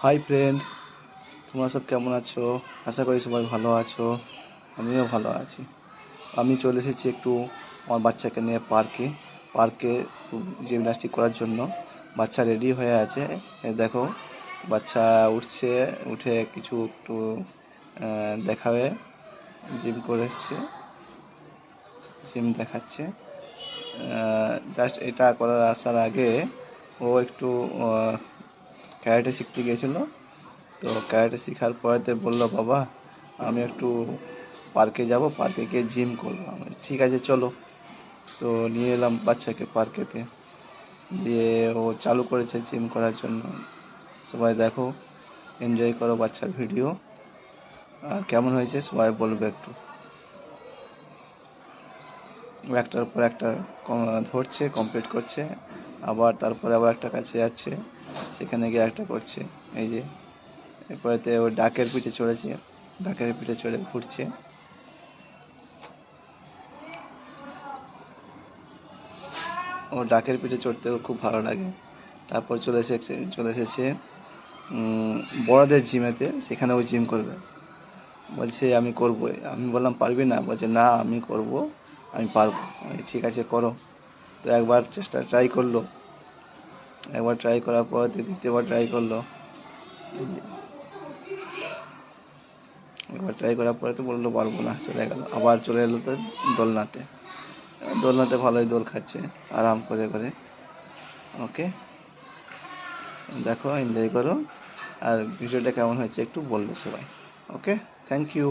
Hi friend, তোমরা সব কেমন আছো? আশা করি সবাই ভালো আছো। আমিও ভালো আছি। আমি চলে এসেছি একটু আমার বাচ্চাকে নিয়ে পার্কে জিমন্যাস্টিক করার জন্য। বাচ্চা রেডি হয়ে আছে। দেখো, বাচ্চা উঠছে, উঠে কিছু একটু দেখাবে। জিম করে এসছে, জিম দেখাচ্ছে। জাস্ট এটা করার আসার আগে ও একটু ক্যারাটে শিখতে গিয়েছিল। তো ক্যারাটে শেখার পরেতে বললো, বাবা আমি একটু পার্কে যাব, পার্কে গিয়ে জিম করবো। আমি ঠিক আছে চলো। তো নিয়ে এলাম বাচ্চাকে পার্কেতে, দিয়ে ও চালু করেছে জিম করার জন্য। সবাই দেখো, এনজয় করো বাচ্চার ভিডিও। আর কেমন হয়েছে সবাই বলবে একটু। একটার পর একটা ধরছে, কমপ্লিট করছে, আবার তারপরে আবার একটা কাছে যাচ্ছে, সেখানে গিয়ে একটা করছে। এই যে এরপরেতে ও ডাকের পিঠে চড়েছে, ডাকের পিঠে চড়ে ঘুরছে। ও ডাকের পিঠে চড়তেও খুব ভালো লাগে। তারপর চলে এসেছে বড়দের জিমেতে, সেখানে ও জিম করবে। বলছে আমি করবো। আমি বললাম পারবি না? বলছে না, আমি করব, আমি পারবো। আমি ঠিক আছে করো। তো একবার ট্রাই করলো। একবার ট্রাই করার পর দ্বিতীয়বার ট্রাই করলো। একবার ট্রাই করার পরে তো বললো পারবো না, চলে গেল। আবার চলে এলো তো দোলনাতে। দোলনাতে ভালোই দোল খাচ্ছে আরাম করে করে। ওকে, দেখো, এনজয় করো। আর ভিডিওটা কেমন হয়েছে একটু বলবে সবাই। ওকে, থ্যাংক ইউ।